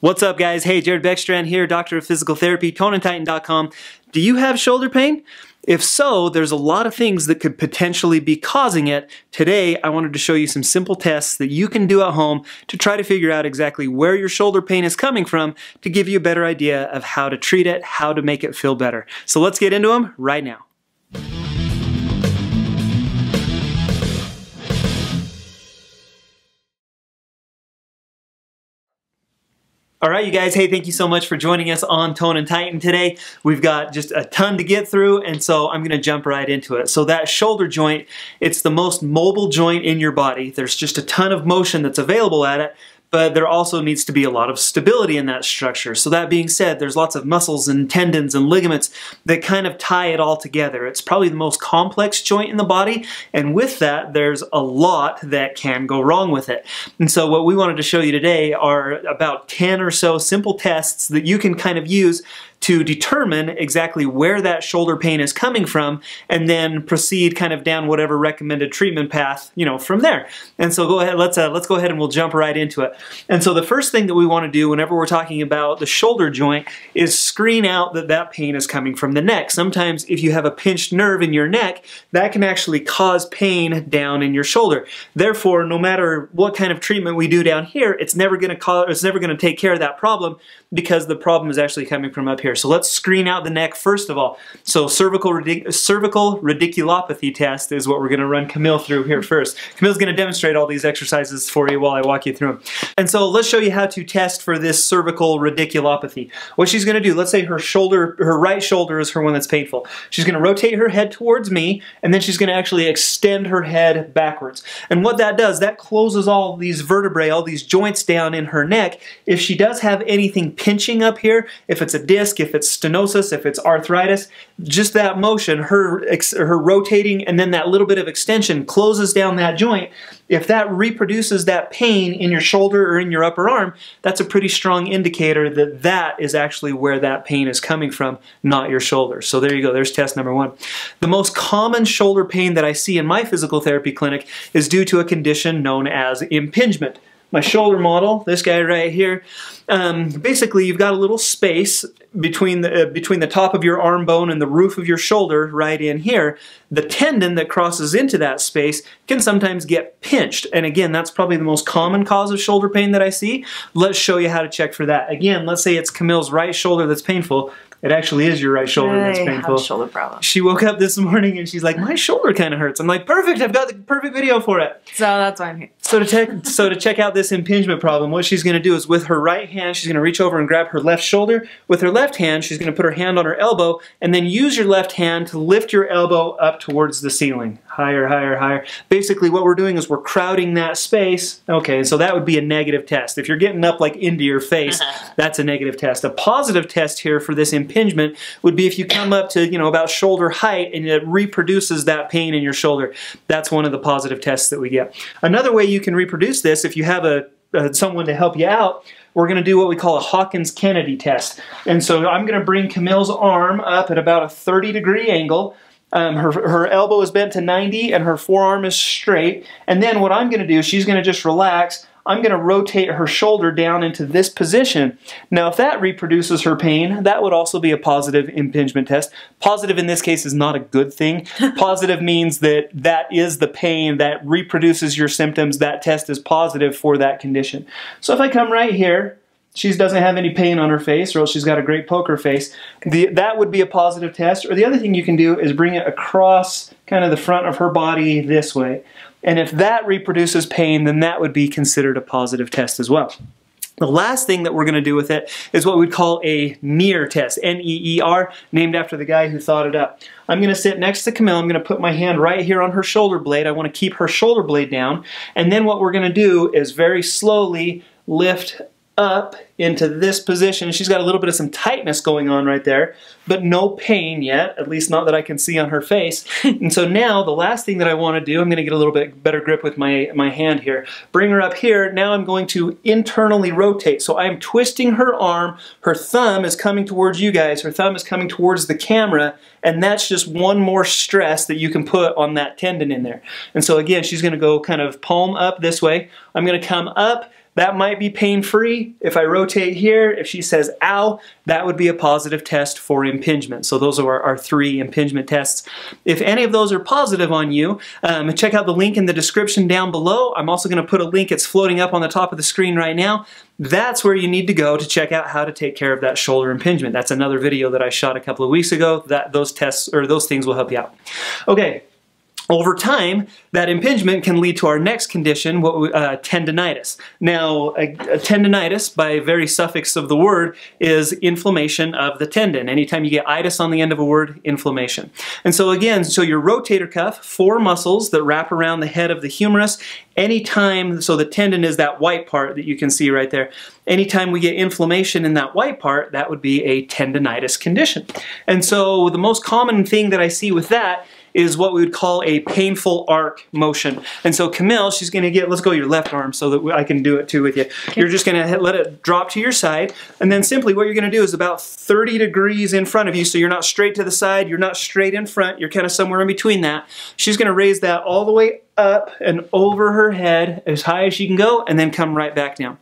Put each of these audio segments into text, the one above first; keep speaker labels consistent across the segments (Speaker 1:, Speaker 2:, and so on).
Speaker 1: What's up, guys? Hey, Jared Beckstrand here, Doctor of Physical Therapy, ToneandTitan.com. Do you have shoulder pain? If so, there's a lot of things that could potentially be causing it. Today, I wanted to show you some simple tests that you can do at home to try to figure out exactly where your shoulder pain is coming from to give you a better idea of how to treat it, how to make it feel better. So let's get into them right now. Alright, you guys, hey, thank you so much for joining us on Tone and Titan today. We've got just a ton to get through, and so I'm going to jump right into it. So that shoulder joint, it's the most mobile joint in your body. There's just a ton of motion that's available at it, but there also needs to be a lot of stability in that structure. So that being said, there's lots of muscles and tendons and ligaments that kind of tie it all together. It's probably the most complex joint in the body, and with that, there's a lot that can go wrong with it. And so what we wanted to show you today are about 10 or so simple tests that you can kind of use to determine exactly where that shoulder pain is coming from, and then proceed kind of down whatever recommended treatment path, from there. And so go ahead, let's go ahead and we'll jump right into it. And so the first thing that we want to do whenever we're talking about the shoulder joint is screen out that that pain is coming from the neck. Sometimes if you have a pinched nerve in your neck, that can actually cause pain down in your shoulder. Therefore, no matter what kind of treatment we do down here, it's never going to take care of that problem, because the problem is actually coming from up here. So let's screen out the neck first of all. So cervical radiculopathy test is what we're going to run Camille through here first. Camille's going to demonstrate all these exercises for you while I walk you through them. And so let's show you how to test for this cervical radiculopathy. What she's going to do, let's say her right shoulder is her one that's painful. She's going to rotate her head towards me, and then she's going to actually extend her head backwards. And what that does, that closes all these vertebrae, all these joints down in her neck. If she does have anything pinching up here, if it's a disc, if it's stenosis, if it's arthritis, just that motion, her rotating and then that little bit of extension closes down that joint. If that reproduces that pain in your shoulder or in your upper arm, that's a pretty strong indicator that that is actually where that pain is coming from, not your shoulder. So there you go, there's test number one. The most common shoulder pain that I see in my physical therapy clinic is due to a condition known as impingement. My shoulder model, this guy right here, basically you've got a little space between the top of your arm bone and the roof of your shoulder right in here. The tendon that crosses into that space can sometimes get pinched. And again, that's probably the most common cause of shoulder pain that I see. Let's show you how to check for that. Again, let's say it's Camille's right shoulder that's painful. It actually is your right shoulder that's painful. I have a shoulder problem. She woke up this morning and she's like, my shoulder kind of hurts. I'm like, perfect, I've got the perfect video for it.
Speaker 2: So that's why I'm here.
Speaker 1: So to check out this impingement problem, what she's going to do is with her right hand, she's going to reach over and grab her left shoulder. With her left hand, she's going to put her hand on her elbow and then use your left hand to lift your elbow up towards the ceiling. Higher, higher, higher. Basically what we're doing is we're crowding that space. Okay, so that would be a negative test. If you're getting up like into your face, that's a negative test. A positive test here for this impingement would be if you come up to, about shoulder height and it reproduces that pain in your shoulder. That's one of the positive tests that we get. Another way you can reproduce this, if you have someone to help you out, we're going to do what we call a Hawkins-Kennedy test. And so I'm going to bring Camille's arm up at about a 30-degree angle. Her elbow is bent to 90 and her forearm is straight. And then what I'm going to do, she's going to just relax. I'm going to rotate her shoulder down into this position. Now, if that reproduces her pain, that would also be a positive impingement test. Positive in this case is not a good thing. Positive means that that is the pain that reproduces your symptoms. That test is positive for that condition. So if I come right here, she doesn't have any pain on her face, or else she's got a great poker face. That would be a positive test. Or the other thing you can do is bring it across kind of the front of her body this way. And if that reproduces pain, then that would be considered a positive test as well. The last thing that we're going to do with it is what we'd call a NEER test, N-E-E-R, named after the guy who thought it up. I'm going to sit next to Camille. I'm going to put my hand right here on her shoulder blade. I want to keep her shoulder blade down. And then what we're going to do is very slowly lift up into this position. She's got a little bit of some tightness going on right there, but no pain yet, at least not that I can see on her face. And so now the last thing that I want to do, I'm going to get a little bit better grip with my hand here. Bring her up here. Now I'm going to internally rotate. So I'm twisting her arm. Her thumb is coming towards you guys. Her thumb is coming towards the camera, and that's just one more stress that you can put on that tendon in there. And so again, she's going to go kind of palm up this way. I'm going to come up, that might be pain-free. If I rotate here, if she says, ow, that would be a positive test for impingement. So those are our 3 impingement tests. If any of those are positive on you, check out the link in the description down below. I'm also going to put a link, it's floating up on the top of the screen right now. That's where you need to go to check out how to take care of that shoulder impingement. That's another video that I shot a couple of weeks ago. Those tests, or those things, will help you out. Okay. Over time, that impingement can lead to our next condition, tendonitis. Now, a tendonitis, by very suffix of the word, is inflammation of the tendon. Anytime you get itis on the end of a word, inflammation. And so again, your rotator cuff, 4 muscles that wrap around the head of the humerus. Anytime, so the tendon is that white part that you can see right there. Anytime we get inflammation in that white part, that would be a tendonitis condition. And so the most common thing that I see with that is what we would call a painful arc motion. And so Camille, she's going to get, let's go your left arm so that I can do it too with you. Okay. You're just going to let it drop to your side, and then simply what you're going to do is about 30 degrees in front of you, so you're not straight to the side, you're not straight in front, you're kind of somewhere in between that. She's going to raise that all the way up and over her head as high as she can go, and then come right back down.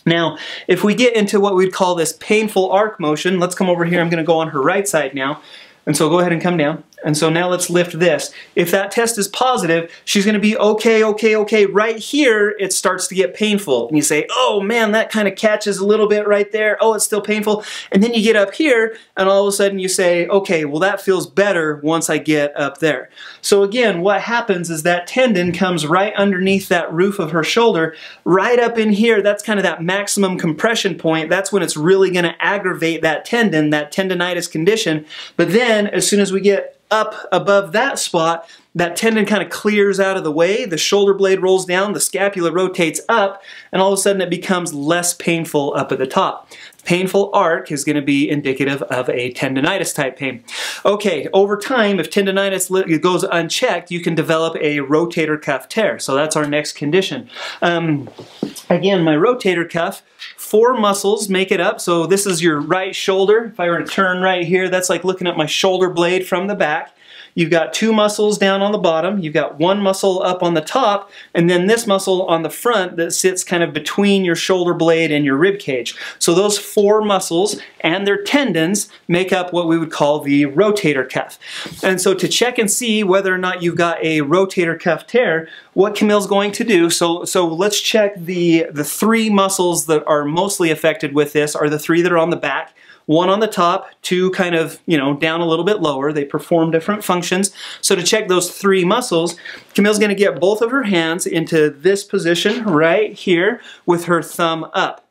Speaker 1: Now, if we get into what we'd call this painful arc motion, let's come over here, I'm going to go on her right side now. And so go ahead and come down. And so now let's lift this. If that test is positive, she's going to be okay, okay, okay. Right here, it starts to get painful. And you say, oh man, that kind of catches a little bit right there. Oh, it's still painful. And then you get up here, and all of a sudden you say, okay, well that feels better once I get up there. So again, what happens is that tendon comes right underneath that roof of her shoulder, right up in here. That's kind of that maximum compression point. That's when it's really going to aggravate that tendon, that tendonitis condition. But then, as soon as we get up above that spot, that tendon kind of clears out of the way, the shoulder blade rolls down, the scapula rotates up, and all of a sudden it becomes less painful up at the top. Painful arc is going to be indicative of a tendonitis type pain. Okay, over time, if tendonitis goes unchecked, you can develop a rotator cuff tear. So that's our next condition. Again, my rotator cuff, 4 muscles make it up. So this is your right shoulder. If I were to turn right here, that's like looking at my shoulder blade from the back. You've got 2 muscles down on the bottom, you've got 1 muscle up on the top, and then this muscle on the front that sits kind of between your shoulder blade and your rib cage. So those 4 muscles and their tendons make up what we would call the rotator cuff. And so to check and see whether or not you've got a rotator cuff tear, what Camille's going to do, so let's check the 3 muscles that are mostly affected with this are the 3 that are on the back. 1 on the top, 2 kind of, down a little bit lower. They perform different functions. So to check those 3 muscles, Camille's going to get both of her hands into this position right here with her thumb up.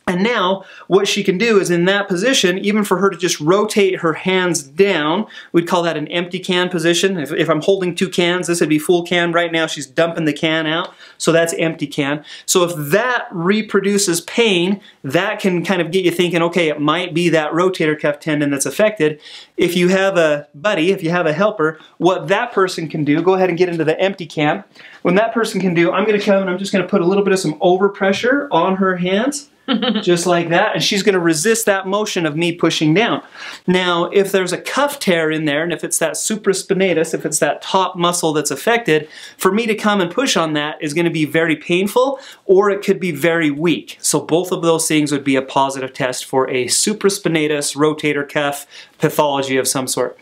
Speaker 1: And now, what she can do is in that position, even for her to just rotate her hands down, we'd call that an empty can position. If I'm holding 2 cans, this would be full can. Right now, she's dumping the can out, so that's empty can. So if that reproduces pain, that can kind of get you thinking, okay, it might be that rotator cuff tendon that's affected. If you have a buddy, if you have a helper, what that person can do, go ahead and get into the empty can. When that person can do, I'm going to come and I'm just going to put a little bit of some overpressure on her hands. Just like that, and she's going to resist that motion of me pushing down. Now, if there's a cuff tear in there, and if it's that supraspinatus, if it's that top muscle that's affected, for me to come and push on that is going to be very painful, or it could be very weak. So both of those things would be a positive test for a supraspinatus rotator cuff pathology of some sort.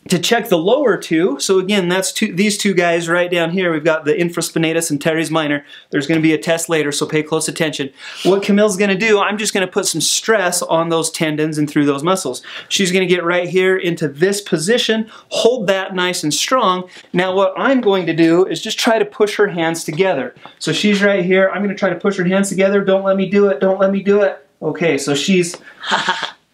Speaker 1: To check the lower 2, so again, that's these 2 guys right down here. We've got the infraspinatus and teres minor. There's going to be a test later, so pay close attention. What Camille's going to do, I'm just going to put some stress on those tendons and through those muscles. She's going to get right here into this position, hold that nice and strong. Now what I'm going to do is just try to push her hands together. So she's right here. I'm going to try to push her hands together. Don't let me do it. Don't let me do it. Okay, so she's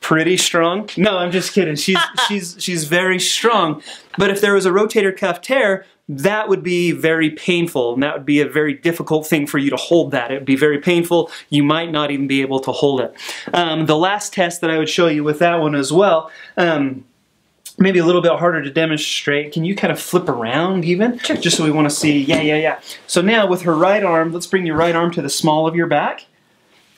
Speaker 1: pretty strong. No, I'm just kidding. She's very strong. But if there was a rotator cuff tear, that would be very painful, and that would be a very difficult thing for you to hold that. It would be very painful. You might not even be able to hold it. The last test that I would show you with that one as well, maybe a little bit harder to demonstrate. Can you kind of flip around even? Sure. Just so we want to see. Yeah. So now with her right arm, let's bring your right arm to the small of your back.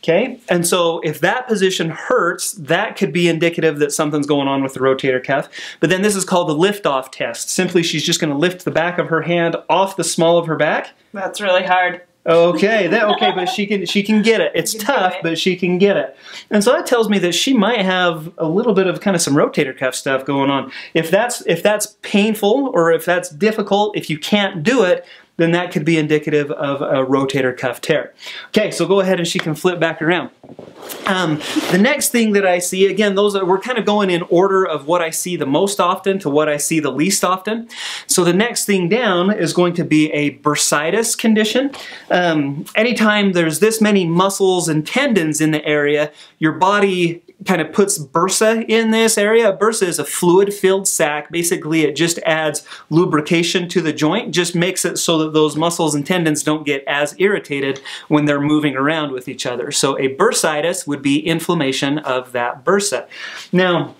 Speaker 1: Okay, and so if that position hurts, that could be indicative that something's going on with the rotator cuff. But then this is called the lift-off test. Simply, she's just going to lift the back of her hand off the small of her back.
Speaker 2: That's really hard.
Speaker 1: Okay, but she can get it. It's tough, but she can get it. And so that tells me that she might have a little bit of kind of some rotator cuff stuff going on. If that's painful or if that's difficult, if you can't do it, then that could be indicative of a rotator cuff tear. Okay, so go ahead and she can flip back around. The next thing that I see, again, we're kind of going in order of what I see the most often to what I see the least often. So the next thing down is going to be a bursitis condition. Anytime there's this many muscles and tendons in the area, your body kind of puts bursa in this area. Bursa is a fluid-filled sac. Basically, it just adds lubrication to the joint, just makes it so that those muscles and tendons don't get as irritated when they're moving around with each other. So a bursitis would be inflammation of that bursa. Now,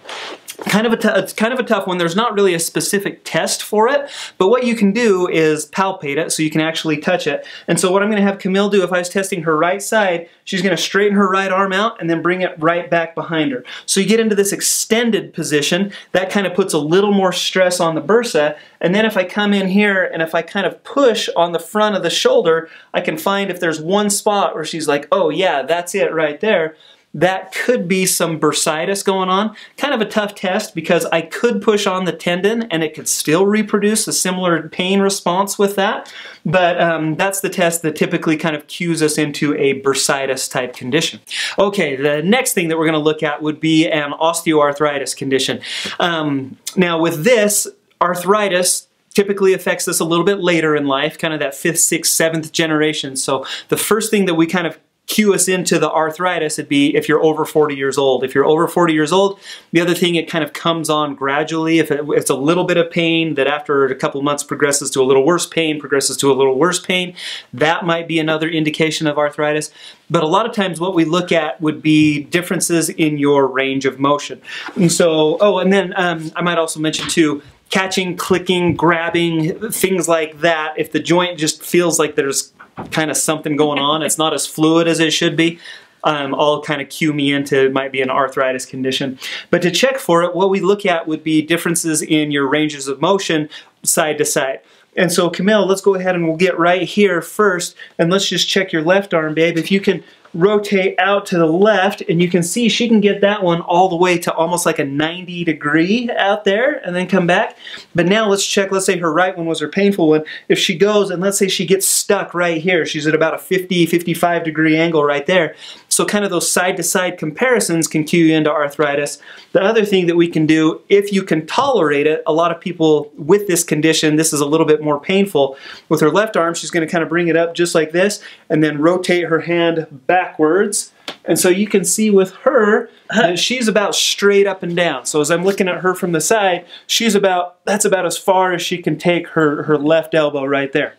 Speaker 1: it's kind of a tough one. There's not really a specific test for it, but what you can do is palpate it so you can actually touch it. And so what I'm going to have Camille do, if I was testing her right side, she's going to straighten her right arm out and then bring it right back behind her. So you get into this extended position. That kind of puts a little more stress on the bursa. And then if I come in here and if I kind of push on the front of the shoulder, I can find if there's one spot where she's like, oh yeah, that's it right there. That could be some bursitis going on. Kind of a tough test because I could push on the tendon and it could still reproduce a similar pain response with that. But that's the test that typically kind of cues us into a bursitis type condition. Okay, the next thing that we're going to look at would be an osteoarthritis condition. Now with this, arthritis typically affects us a little bit later in life, kind of that 5th, 6th, 7th generation. So the first thing that we kind of cue us into the arthritis would be if you're over 40 years old. If you're over 40 years old, the other thing, it kind of comes on gradually. If it's a little bit of pain that after a couple months progresses to a little worse pain, progresses to a little worse pain, that might be another indication of arthritis. But a lot of times what we look at would be differences in your range of motion. And so, and then I might also mention too, catching, clicking, grabbing, things like that. If the joint just feels like there's kind of something going on, it's not as fluid as it should be, all kind of cue me into it might be an arthritis condition. But to check for it, what we look at would be differences in your ranges of motion side to side. And so Camille, let's go ahead and we'll get right here first, and let's just check your left arm, babe. If you can rotate out to the left, and you can see she can get that one all the way to almost like a 90-degree out there and then come back. But now let's check, let's say her right one was her painful one. If she goes and let's say she gets stuck right here, she's at about a 50, 55-degree angle right there. So kind of those side-to-side comparisons can cue you into arthritis. The other thing that we can do, if you can tolerate it, a lot of people with this condition, this is a little bit more painful. With her left arm, she's going to kind of bring it up just like this and then rotate her hand backwards. And so you can see with her that she's about straight up and down. So as I'm looking at her from the side, that's about as far as she can take her left elbow right there.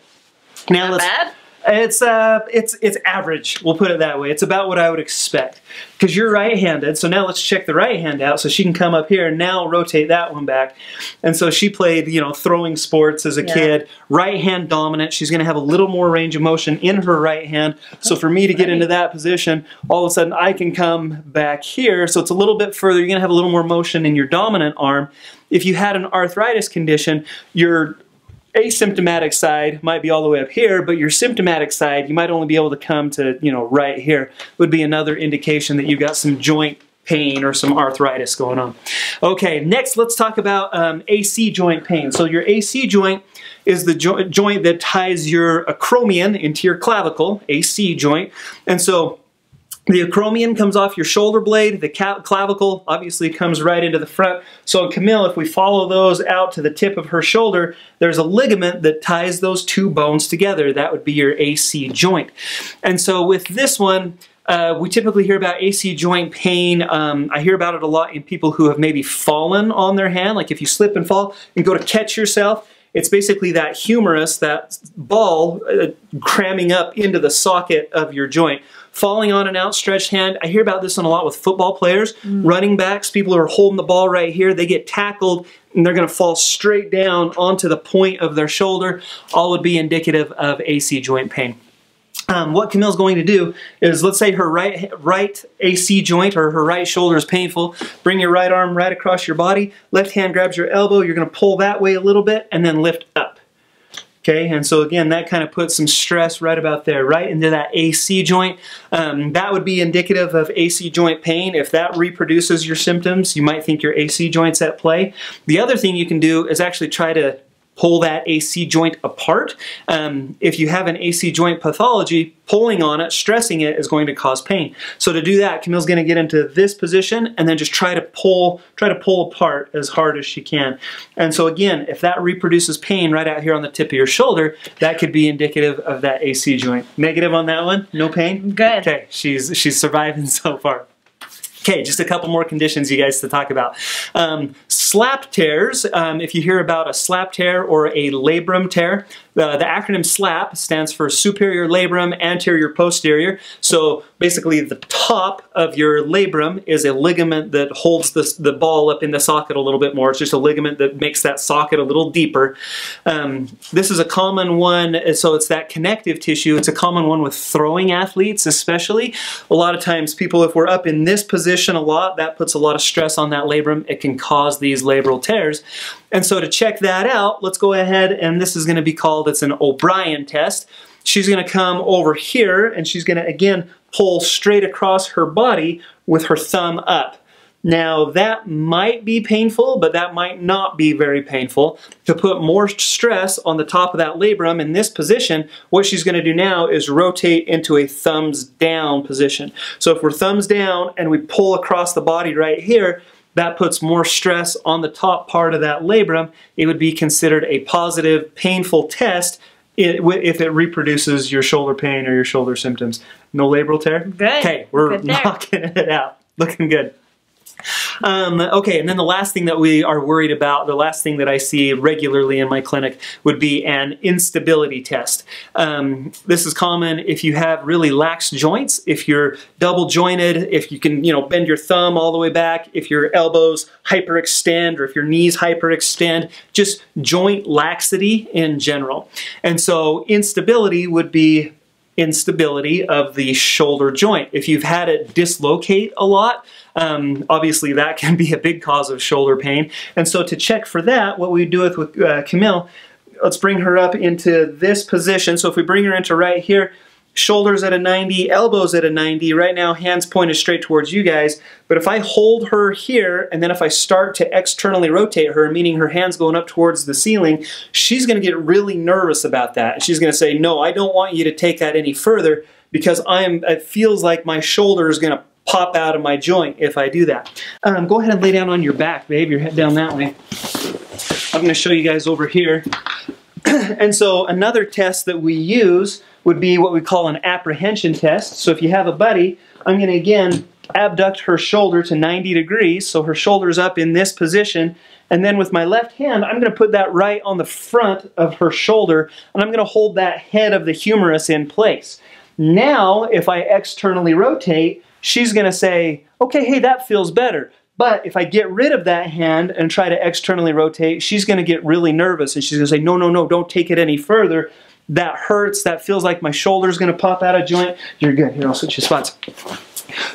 Speaker 1: Now
Speaker 2: Not bad?
Speaker 1: It's average, we'll put it that way. It's about what I would expect. Because you're right-handed, so now let's check the right hand out so she can come up here and now rotate that one back. And so she played, you know, throwing sports as a kid, right hand dominant. She's going to have a little more range of motion in her right hand. So for me to get into that position, all of a sudden I can come back here. So it's a little bit further. You're going to have a little more motion in your dominant arm. If you had an arthritis condition, your asymptomatic side might be all the way up here, but your symptomatic side, you might only be able to come to, you know, right here. Would be another indication that you've got some joint pain or some arthritis going on. Okay, next let's talk about AC joint pain. So your AC joint is the joint that ties your acromion into your clavicle, AC joint. And so the acromion comes off your shoulder blade, the clavicle obviously comes right into the front. So Camille, if we follow those out to the tip of her shoulder, there's a ligament that ties those two bones together. That would be your AC joint. And so with this one, we typically hear about AC joint pain. I hear about it a lot in people who have maybe fallen on their hand, like if you slip and fall and go to catch yourself. It's basically that humerus, that ball cramming up into the socket of your joint. Falling on an outstretched hand. I hear about this one a lot with football players, running backs, people who are holding the ball right here. They get tackled and they're going to fall straight down onto the point of their shoulder. All would be indicative of AC joint pain. What Camille's going to do is, let's say her right AC joint or her right shoulder is painful. Bring your right arm right across your body. Left hand grabs your elbow. You're going to pull that way a little bit and then lift up. Okay, and so again, that kind of puts some stress right about there, right into that AC joint. That would be indicative of AC joint pain. If that reproduces your symptoms, you might think your AC joint's at play. The other thing you can do is actually try to pull that AC joint apart. If you have an AC joint pathology, pulling on it, stressing it is going to cause pain. So to do that, Camille's going to get into this position and then just try to pull apart as hard as she can. And so again, if that reproduces pain right out here on the tip of your shoulder, that could be indicative of that AC joint. Negative on that one? No pain?
Speaker 2: Good.
Speaker 1: Okay, she's surviving so far. Okay, just a couple more conditions, you guys, to talk about. Slap tears, if you hear about a slap tear or a labrum tear, the acronym SLAP stands for superior labrum, anterior posterior. So basically the top of your labrum is a ligament that holds the ball up in the socket a little bit more. It's just a ligament that makes that socket a little deeper. This is a common one, so it's that connective tissue. It's a common one with throwing athletes especially. A lot of times people, if we're up in this position a lot, that puts a lot of stress on that labrum. It can cause these labral tears. And so to check that out, let's go ahead, and this is going to be called, it's an O'Brien test. She's going to come over here and she's going to again pull straight across her body with her thumb up. Now that might be painful, but that might not be very painful. To put more stress on the top of that labrum in this position, what she's going to do now is rotate into a thumbs down position. So if we're thumbs down and we pull across the body right here, that puts more stress on the top part of that labrum. It would be considered a positive, painful test if it reproduces your shoulder pain or your shoulder symptoms. No labral tear?
Speaker 2: Good.
Speaker 1: Okay, we're
Speaker 2: Good there.
Speaker 1: knocking it out. Looking good. Okay, and then the last thing that we are worried about, the last thing that I see regularly in my clinic would be an instability test. This is common if you have really lax joints, if you're double jointed, if you can, bend your thumb all the way back, if your elbows hyperextend or if your knees hyperextend, just joint laxity in general. And so instability would be instability of the shoulder joint. If you've had it dislocate a lot, obviously that can be a big cause of shoulder pain. And so to check for that, what we do with Camille, let's bring her up into this position. So if we bring her into right here, shoulders at a 90, elbows at a 90. Right now, hands pointed straight towards you guys. But if I hold her here, and then if I start to externally rotate her, meaning her hands going up towards the ceiling, she's going to get really nervous about that. She's going to say, no, I don't want you to take that any further because it feels like my shoulder is going to pop out of my joint if I do that. Go ahead and lay down on your back, babe. Your head down that way. I'm going to show you guys over here. And so another test that we use would be what we call an apprehension test. So if you have a buddy, I'm going to again abduct her shoulder to 90 degrees, so her shoulder's up in this position, and then with my left hand, I'm going to put that right on the front of her shoulder, and I'm going to hold that head of the humerus in place. Now, if I externally rotate, she's going to say, okay, hey, that feels better. But if I get rid of that hand and try to externally rotate, she's going to get really nervous, and she's going to say, no, no, no, don't take it any further. That hurts, that feels like my shoulder's going to pop out of joint. You're good. Here, I'll switch your spots.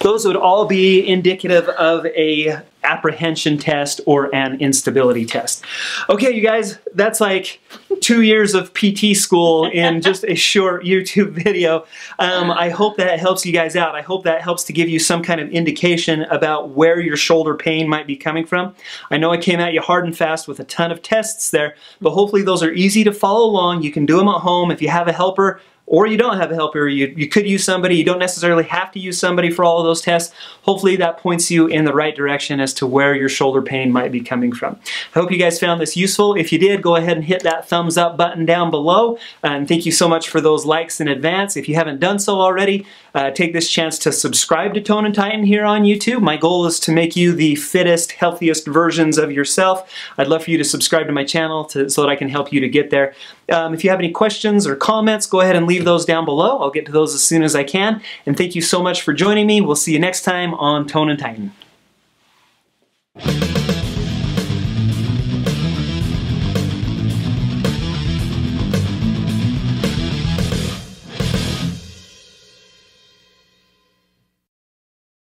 Speaker 1: Those would all be indicative of a apprehension test or an instability test. Okay, you guys, that's like 2 years of PT school in just a short YouTube video. I hope that helps you guys out. I hope that helps to give you some kind of indication about where your shoulder pain might be coming from. I know I came at you hard and fast with a ton of tests there, but hopefully those are easy to follow along. You can do them at home. If you have a helper, or you don't have a helper, you could use somebody. You don't necessarily have to use somebody for all of those tests. Hopefully that points you in the right direction as to where your shoulder pain might be coming from. I hope you guys found this useful. If you did, go ahead and hit that thumbs up button down below. And thank you so much for those likes in advance. If you haven't done so already, take this chance to subscribe to Tone and Tighten here on YouTube. My goal is to make you the fittest, healthiest versions of yourself. I'd love for you to subscribe to my channel so that I can help you to get there. If you have any questions or comments, go ahead and leave those down below. I'll get to those as soon as I can. And thank you so much for joining me. We'll see you next time on Tone and Tighten.